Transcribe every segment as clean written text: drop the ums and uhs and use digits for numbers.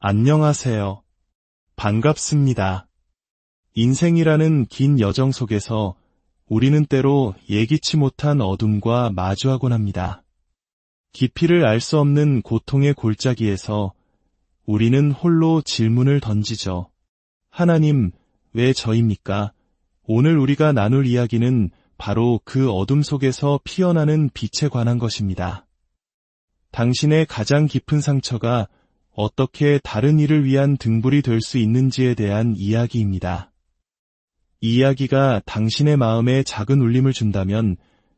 안녕하세요. 반갑습니다. 인생이라는 긴 여정 속에서 우리는 때로 예기치 못한 어둠과 마주하곤 합니다. 깊이를 알 수 없는 고통의 골짜기에서 우리는 홀로 질문을 던지죠. 하나님, 왜 저입니까? 오늘 우리가 나눌 이야기는 바로 그 어둠 속에서 피어나는 빛에 관한 것입니다. 당신의 가장 깊은 상처가 어떻게 다른 이를 위한 등불이 될 수 있는지에 대한 이야기입니다. 이 이야기가 당신의 마음에 작은 울림을 준다면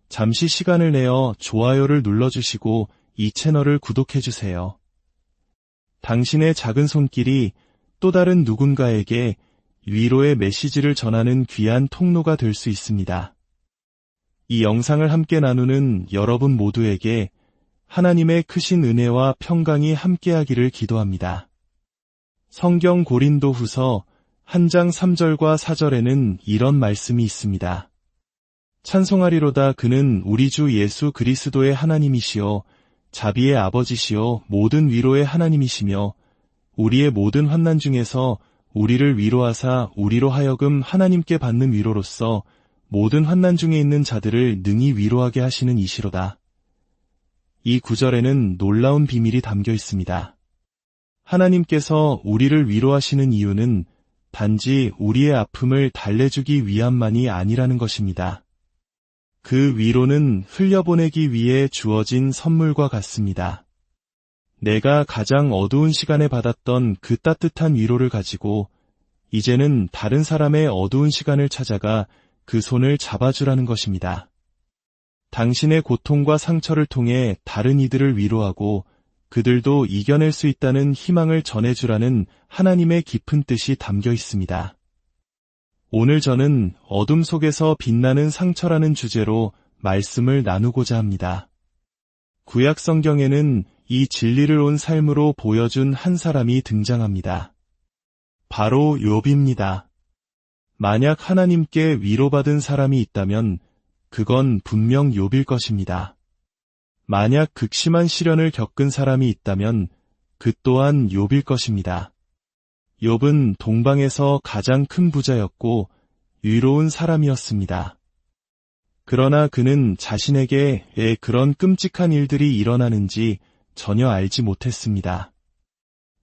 잠시 시간을 내어 좋아요를 눌러주시고 이 채널을 구독해주세요. 당신의 작은 손길이 또 다른 누군가에게 위로의 메시지를 전하는 귀한 통로가 될 수 있습니다. 이 영상을 함께 나누는 여러분 모두에게 하나님의 크신 은혜와 평강이 함께하기를 기도합니다. 성경 고린도후서 1장 3절과 4절에는 이런 말씀이 있습니다. 찬송하리로다 그는 우리 주 예수 그리스도의 하나님이시요 자비의 아버지시요 모든 위로의 하나님이시며 우리의 모든 환난 중에서 우리를 위로하사 우리로 하여금 하나님께 받는 위로로서 모든 환난 중에 있는 자들을 능히 위로하게 하시는 이시로다. 이 구절에는 놀라운 비밀이 담겨 있습니다. 하나님께서 우리를 위로하시는 이유는 단지 우리의 아픔을 달래주기 위함만이 아니라는 것입니다. 그 위로는 흘려보내기 위해 주어진 선물과 같습니다. 내가 가장 어두운 시간에 받았던 그 따뜻한 위로를 가지고 이제는 다른 사람의 어두운 시간을 찾아가 그 손을 잡아주라는 것입니다. 당신의 고통과 상처를 통해 다른 이들을 위로하고 그들도 이겨낼 수 있다는 희망을 전해주라는 하나님의 깊은 뜻이 담겨 있습니다. 오늘 저는 어둠 속에서 빛나는 상처라는 주제로 말씀을 나누고자 합니다. 구약 성경에는 이 진리를 온 삶으로 보여준 한 사람이 등장합니다. 바로 욥입니다. 만약 하나님께 위로받은 사람이 있다면 그건 분명 욥일 것입니다. 만약 극심한 시련을 겪은 사람이 있다면 그 또한 욥일 것입니다. 욥은 동방에서 가장 큰 부자였고 위로운 사람이었습니다. 그러나 그는 자신에게 왜 그런 끔찍한 일들이 일어나는지 전혀 알지 못했습니다.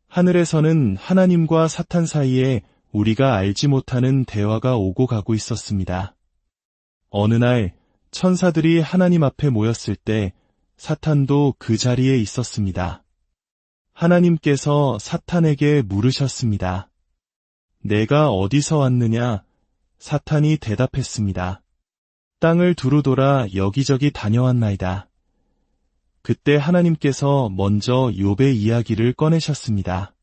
하늘에서는 하나님과 사탄 사이에 우리가 알지 못하는 대화가 오고 가고 있었습니다. 어느 날 천사들이 하나님 앞에 모였을 때 사탄도 그 자리에 있었습니다. 하나님께서 사탄에게 물으셨습니다. 내가 어디서 왔느냐? 사탄이 대답했습니다. 땅을 두루 돌아 여기저기 다녀왔나이다. 그때 하나님께서 먼저 욥의 이야기를 꺼내셨습니다.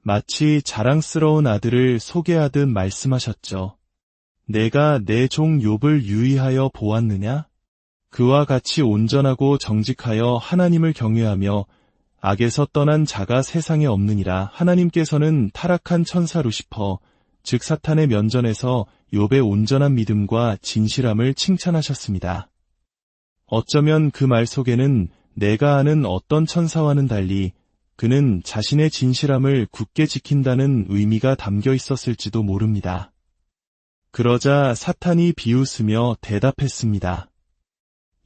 마치 자랑스러운 아들을 소개하듯 말씀하셨죠. 내가 내 종 욥을 유의하여 보았느냐? 그와 같이 온전하고 정직하여 하나님을 경외하며 악에서 떠난 자가 세상에 없느니라. 하나님께서는 타락한 천사 루시퍼, 즉 사탄의 면전에서 욥의 온전한 믿음과 진실함을 칭찬하셨습니다. 어쩌면 그 말 속에는 내가 아는 어떤 천사와는 달리 그는 자신의 진실함을 굳게 지킨다는 의미가 담겨 있었을지도 모릅니다. 그러자 사탄이 비웃으며 대답했습니다.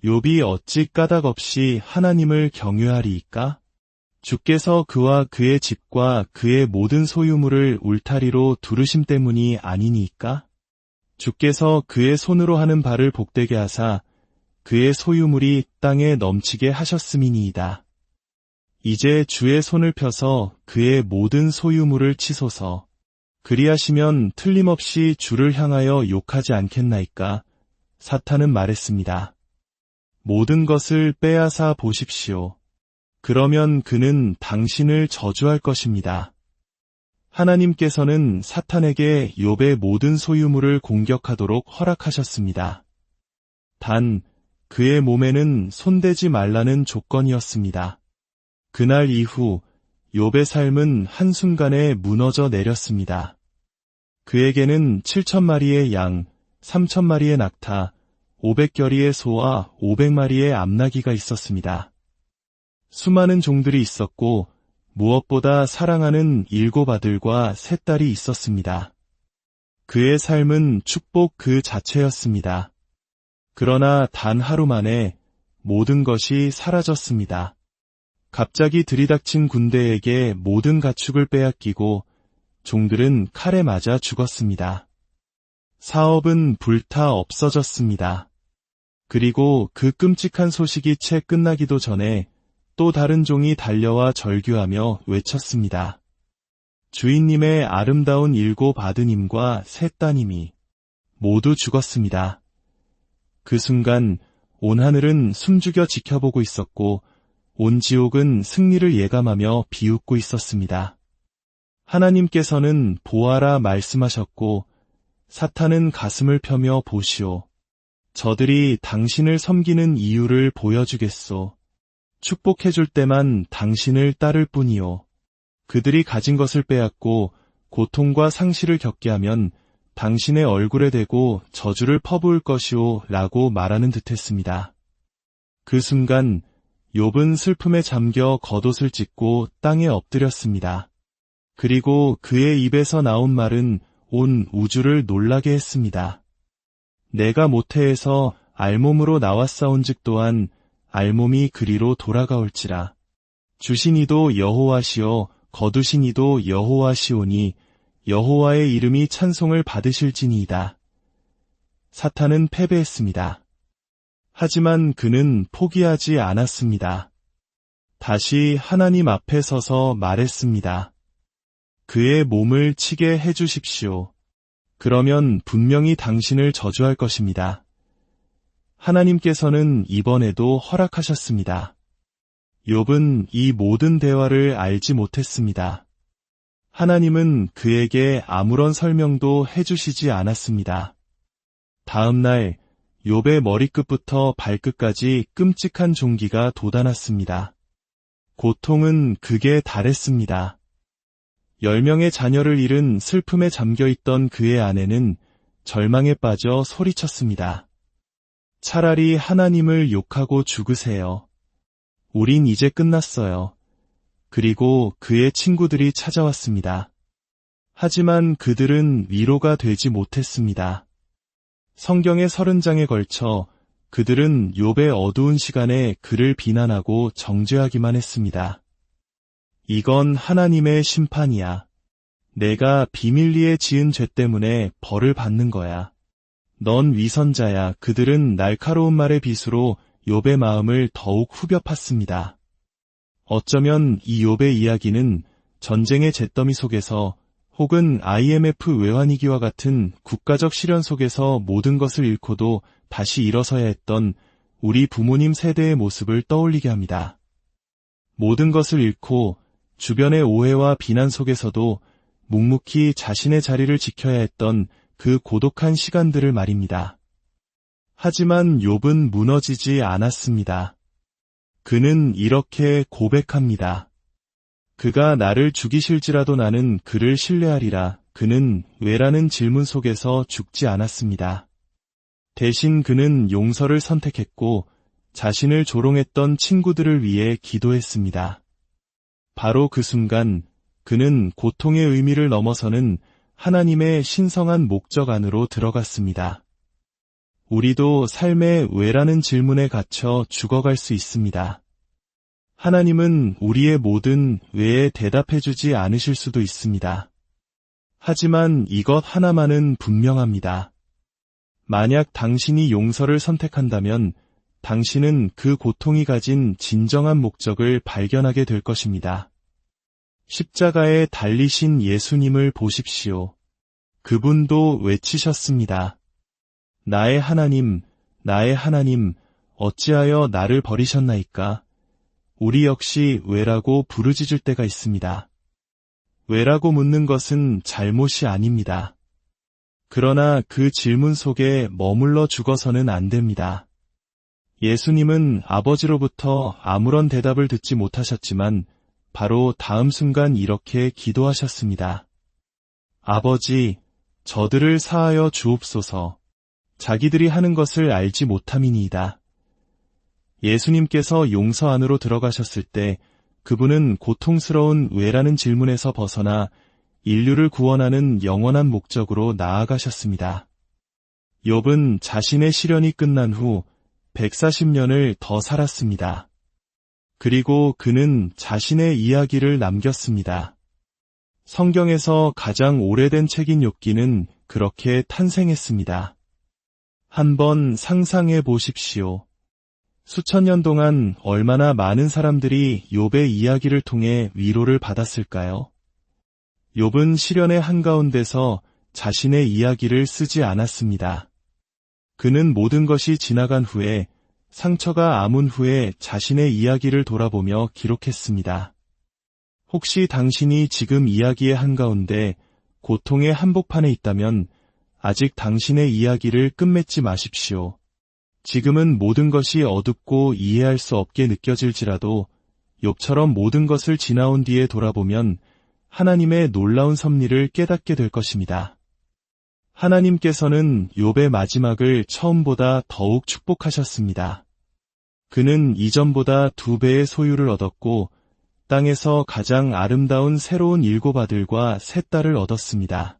욥이 어찌 까닭 없이 하나님을 경외하리이까? 주께서 그와 그의 집과 그의 모든 소유물을 울타리로 두르심 때문이 아니니까? 주께서 그의 손으로 하는 바를 복되게 하사 그의 소유물이 땅에 넘치게 하셨음이니이다. 이제 주의 손을 펴서 그의 모든 소유물을 치소서. 그리하시면 틀림없이 주를 향하여 욕하지 않겠나이까? 사탄은 말했습니다. 모든 것을 빼앗아 보십시오. 그러면 그는 당신을 저주할 것입니다. 하나님께서는 사탄에게 욥의 모든 소유물을 공격하도록 허락하셨습니다. 단, 그의 몸에는 손대지 말라는 조건이었습니다. 그날 이후 욥의 삶은 한순간에 무너져 내렸습니다. 그에게는 7,000마리의 양, 3,000마리의 낙타, 500겨리의 소와 500마리의 암나귀가 있었습니다. 수많은 종들이 있었고 무엇보다 사랑하는 7 아들과 3 딸이 있었습니다. 그의 삶은 축복 그 자체였습니다. 그러나 단 하루 만에 모든 것이 사라졌습니다. 갑자기 들이닥친 군대에게 모든 가축을 빼앗기고 종들은 칼에 맞아 죽었습니다. 사업은 불타 없어졌습니다. 그리고 그 끔찍한 소식이 채 끝나기도 전에 또 다른 종이 달려와 절규하며 외쳤습니다. 주인님의 아름다운 7 아드님과 3 따님이 모두 죽었습니다. 그 순간 온 하늘은 숨죽여 지켜보고 있었고 온 지옥은 승리를 예감하며 비웃고 있었습니다. 하나님께서는 보아라 말씀하셨고 사탄은 가슴을 펴며 보시오. 저들이 당신을 섬기는 이유를 보여주겠소. 축복해줄 때만 당신을 따를 뿐이요. 그들이 가진 것을 빼앗고 고통과 상실을 겪게 하면 당신의 얼굴에 대고 저주를 퍼부을 것이오 라고 말하는 듯했습니다. 그 순간 욥은 슬픔에 잠겨 겉옷을 찢고 땅에 엎드렸습니다. 그리고 그의 입에서 나온 말은 온 우주를 놀라게 했습니다. 내가 모태에서 알몸으로 나왔사온즉 또한 알몸이 그리로 돌아가올지라. 주신 이도 여호와시요 거두신 이도 여호와시오니 여호와의 이름이 찬송을 받으실지니이다. 사탄은 패배했습니다. 하지만 그는 포기하지 않았습니다. 다시 하나님 앞에 서서 말했습니다. 그의 몸을 치게 해주십시오. 그러면 분명히 당신을 저주할 것입니다. 하나님께서는 이번에도 허락하셨습니다. 욥은 이 모든 대화를 알지 못했습니다. 하나님은 그에게 아무런 설명도 해주시지 않았습니다. 다음 날 욥의 머리끝부터 발끝까지 끔찍한 종기가 돋아났습니다. 고통은 극에 달했습니다. 10명의 자녀를 잃은 슬픔에 잠겨있던 그의 아내는 절망에 빠져 소리쳤습니다. 차라리 하나님을 욕하고 죽으세요. 우린 이제 끝났어요. 그리고 그의 친구들이 찾아왔습니다. 하지만 그들은 위로가 되지 못했습니다. 성경의 30장에 걸쳐 그들은 욥의 어두운 시간에 그를 비난하고 정죄하기만 했습니다. 이건 하나님의 심판이야. 내가 비밀리에 지은 죄 때문에 벌을 받는 거야. 넌 위선자야. 그들은 날카로운 말의 빗으로 욥의 마음을 더욱 후벼 팠습니다. 어쩌면 이 욥의 이야기는 전쟁의 잿더미 속에서 혹은 IMF 외환위기와 같은 국가적 시련 속에서 모든 것을 잃고도 다시 일어서야 했던 우리 부모님 세대의 모습을 떠올리게 합니다. 모든 것을 잃고 주변의 오해와 비난 속에서도 묵묵히 자신의 자리를 지켜야 했던 그 고독한 시간들을 말입니다. 하지만 욥은 무너지지 않았습니다. 그는 이렇게 고백합니다. 그가 나를 죽이실지라도 나는 그를 신뢰하리라. 그는 왜라는 질문 속에서 죽지 않았습니다. 대신 그는 용서를 선택했고 자신을 조롱했던 친구들을 위해 기도했습니다. 바로 그 순간 그는 고통의 의미를 넘어서는 하나님의 신성한 목적 안으로 들어갔습니다. 우리도 삶의 왜라는 질문에 갇혀 죽어갈 수 있습니다. 하나님은 우리의 모든 왜에 대답해주지 않으실 수도 있습니다. 하지만 이것 하나만은 분명합니다. 만약 당신이 용서를 선택한다면 당신은 그 고통이 가진 진정한 목적을 발견하게 될 것입니다. 십자가에 달리신 예수님을 보십시오. 그분도 외치셨습니다. 나의 하나님, 나의 하나님, 어찌하여 나를 버리셨나이까? 우리 역시 왜라고 부르짖을 때가 있습니다. 왜라고 묻는 것은 잘못이 아닙니다. 그러나 그 질문 속에 머물러 죽어서는 안 됩니다. 예수님은 아버지로부터 아무런 대답을 듣지 못하셨지만 바로 다음 순간 이렇게 기도하셨습니다. 아버지, 저들을 사하여 주옵소서. 자기들이 하는 것을 알지 못함이니이다. 예수님께서 용서 안으로 들어가셨을 때 그분은 고통스러운 왜라는 질문에서 벗어나 인류를 구원하는 영원한 목적으로 나아가셨습니다. 욥은 자신의 시련이 끝난 후 140년을 더 살았습니다. 그리고 그는 자신의 이야기를 남겼습니다. 성경에서 가장 오래된 책인 욥기는 그렇게 탄생했습니다. 한번 상상해 보십시오. 수천 년 동안 얼마나 많은 사람들이 욥의 이야기를 통해 위로를 받았을까요? 욥은 시련의 한가운데서 자신의 이야기를 쓰지 않았습니다. 그는 모든 것이 지나간 후에 상처가 아문 후에 자신의 이야기를 돌아보며 기록했습니다. 혹시 당신이 지금 이야기의 한가운데 고통의 한복판에 있다면 아직 당신의 이야기를 끝맺지 마십시오. 지금은 모든 것이 어둡고 이해할 수 없게 느껴질지라도 욥처럼 모든 것을 지나온 뒤에 돌아보면 하나님의 놀라운 섭리를 깨닫게 될 것입니다. 하나님께서는 욥의 마지막을 처음보다 더욱 축복하셨습니다. 그는 이전보다 2배의 소유를 얻었고 땅에서 가장 아름다운 새로운 7 아들과 3 딸을 얻었습니다.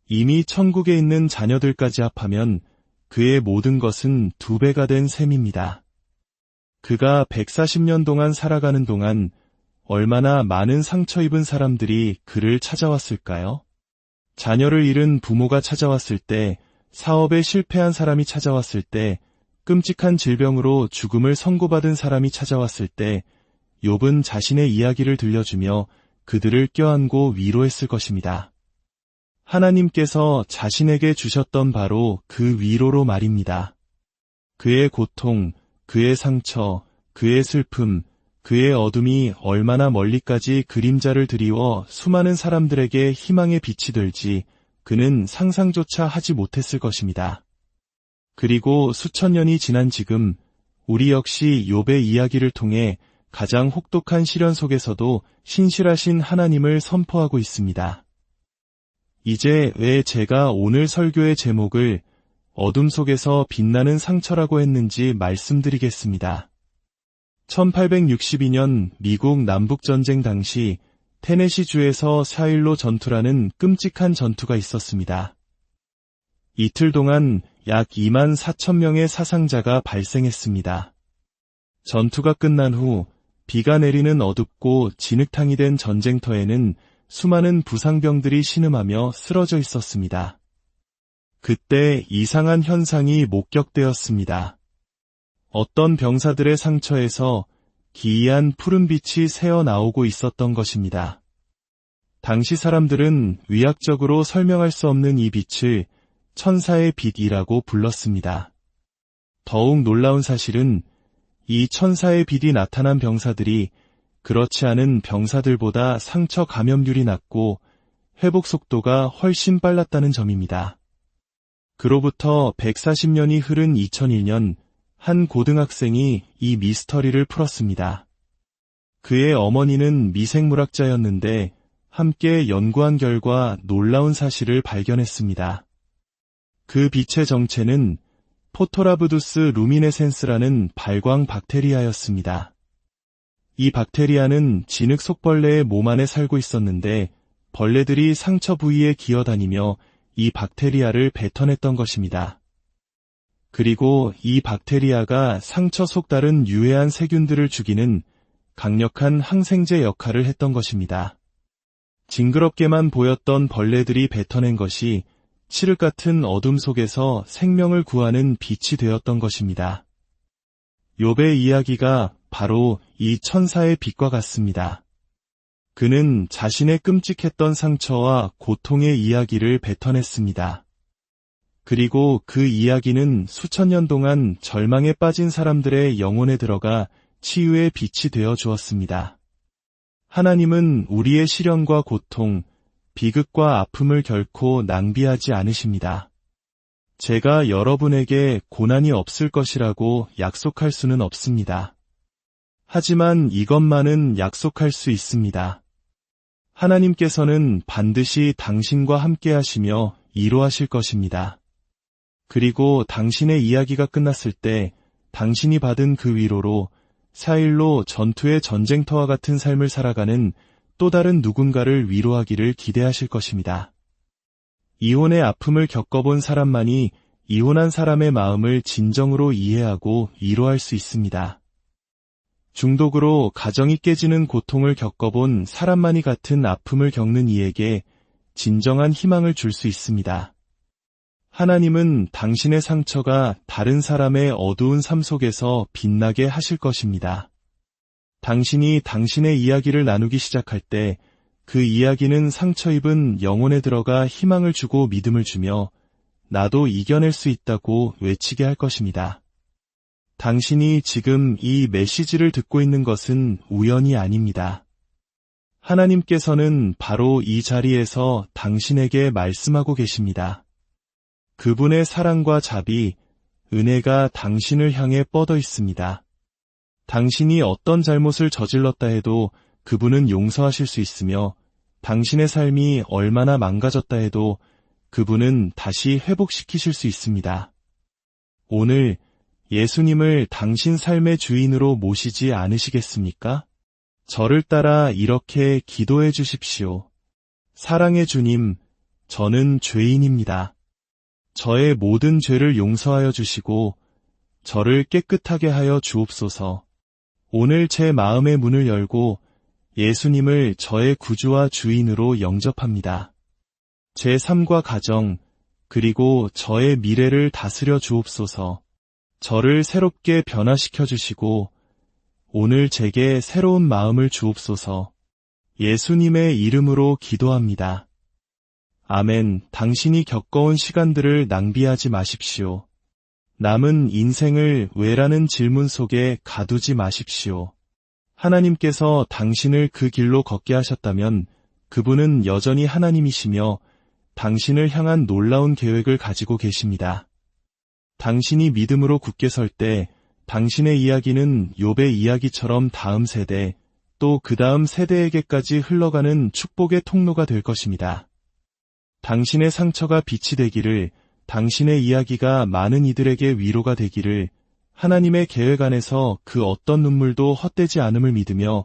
이미 천국에 있는 자녀들까지 합하면 그의 모든 것은 2배가 된 셈입니다. 그가 140년 동안 살아가는 동안 얼마나 많은 상처 입은 사람들이 그를 찾아왔을까요? 자녀를 잃은 부모가 찾아왔을 때, 사업에 실패한 사람이 찾아왔을 때, 끔찍한 질병으로 죽음을 선고받은 사람이 찾아왔을 때, 욥은 자신의 이야기를 들려주며 그들을 껴안고 위로했을 것입니다. 하나님께서 자신에게 주셨던 바로 그 위로로 말입니다. 그의 고통, 그의 상처, 그의 슬픔, 그의 어둠이 얼마나 멀리까지 그림자를 드리워 수많은 사람들에게 희망의 빛이 될지 그는 상상조차 하지 못했을 것입니다. 그리고 수천 년이 지난 지금 우리 역시 욥의 이야기를 통해 가장 혹독한 시련 속에서도 신실하신 하나님을 선포하고 있습니다. 이제 왜 제가 오늘 설교의 제목을 어둠 속에서 빛나는 상처라고 했는지 말씀드리겠습니다. 1862년 미국 남북전쟁 당시 테네시주에서 4.15 전투라는 끔찍한 전투가 있었습니다. 이틀 동안 약 2만 4천 명의 사상자가 발생했습니다. 전투가 끝난 후 비가 내리는 어둡고 진흙탕이 된 전쟁터에는 수많은 부상병들이 신음하며 쓰러져 있었습니다. 그때 이상한 현상이 목격되었습니다. 어떤 병사들의 상처에서 기이한 푸른빛이 새어나오고 있었던 것입니다. 당시 사람들은 의학적으로 설명할 수 없는 이 빛을 천사의 빛이라고 불렀습니다. 더욱 놀라운 사실은 이 천사의 빛이 나타난 병사들이 그렇지 않은 병사들보다 상처 감염률이 낮고 회복 속도가 훨씬 빨랐다는 점입니다. 그로부터 140년이 흐른 2001년 한 고등학생이 이 미스터리를 풀었습니다. 그의 어머니는 미생물학자였는데 함께 연구한 결과 놀라운 사실을 발견했습니다. 그 빛의 정체는 포토라브두스 루미네센스라는 발광 박테리아였습니다. 이 박테리아는 진흙 속벌레의 몸 안에 살고 있었는데 벌레들이 상처 부위에 기어다니며 이 박테리아를 뱉어냈던 것입니다. 그리고 이 박테리아가 상처 속 다른 유해한 세균들을 죽이는 강력한 항생제 역할을 했던 것입니다. 징그럽게만 보였던 벌레들이 뱉어낸 것이 칠흑 같은 어둠 속에서 생명을 구하는 빛이 되었던 것입니다. 욥의 이야기가 바로 이 천사의 빛과 같습니다. 그는 자신의 끔찍했던 상처와 고통의 이야기를 뱉어냈습니다. 그리고 그 이야기는 수천 년 동안 절망에 빠진 사람들의 영혼에 들어가 치유의 빛이 되어 주었습니다. 하나님은 우리의 시련과 고통, 비극과 아픔을 결코 낭비하지 않으십니다. 제가 여러분에게 고난이 없을 것이라고 약속할 수는 없습니다. 하지만 이것만은 약속할 수 있습니다. 하나님께서는 반드시 당신과 함께 하시며 이루하실 것입니다. 그리고 당신의 이야기가 끝났을 때 당신이 받은 그 위로로 4일로 전투의 전쟁터와 같은 삶을 살아가는 또 다른 누군가를 위로하기를 기대하실 것입니다. 이혼의 아픔을 겪어본 사람만이 이혼한 사람의 마음을 진정으로 이해하고 위로할 수 있습니다. 중독으로 가정이 깨지는 고통을 겪어본 사람만이 같은 아픔을 겪는 이에게 진정한 희망을 줄 수 있습니다. 하나님은 당신의 상처가 다른 사람의 어두운 삶 속에서 빛나게 하실 것입니다. 당신이 당신의 이야기를 나누기 시작할 때 그 이야기는 상처 입은 영혼에 들어가 희망을 주고 믿음을 주며 나도 이겨낼 수 있다고 외치게 할 것입니다. 당신이 지금 이 메시지를 듣고 있는 것은 우연이 아닙니다. 하나님께서는 바로 이 자리에서 당신에게 말씀하고 계십니다. 그분의 사랑과 자비, 은혜가 당신을 향해 뻗어 있습니다. 당신이 어떤 잘못을 저질렀다 해도 그분은 용서하실 수 있으며 당신의 삶이 얼마나 망가졌다 해도 그분은 다시 회복시키실 수 있습니다. 오늘 예수님을 당신 삶의 주인으로 모시지 않으시겠습니까? 저를 따라 이렇게 기도해 주십시오. 사랑의 주님, 저는 죄인입니다. 저의 모든 죄를 용서하여 주시고 저를 깨끗하게 하여 주옵소서. 오늘 제 마음의 문을 열고 예수님을 저의 구주와 주인으로 영접합니다. 제 삶과 가정, 그리고 저의 미래를 다스려 주옵소서. 저를 새롭게 변화시켜 주시고 오늘 제게 새로운 마음을 주옵소서. 예수님의 이름으로 기도합니다. 아멘. 당신이 겪어온 시간들을 낭비하지 마십시오. 남은 인생을 왜라는 질문 속에 가두지 마십시오. 하나님께서 당신을 그 길로 걷게 하셨다면 그분은 여전히 하나님이시며 당신을 향한 놀라운 계획을 가지고 계십니다. 당신이 믿음으로 굳게 설 때 당신의 이야기는 욥의 이야기처럼 다음 세대, 또 그 다음 세대에게까지 흘러가는 축복의 통로가 될 것입니다. 당신의 상처가 빛이 되기를, 당신의 이야기가 많은 이들에게 위로가 되기를, 하나님의 계획 안에서 그 어떤 눈물도 헛되지 않음을 믿으며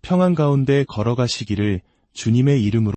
평안 가운데 걸어가시기를 주님의 이름으로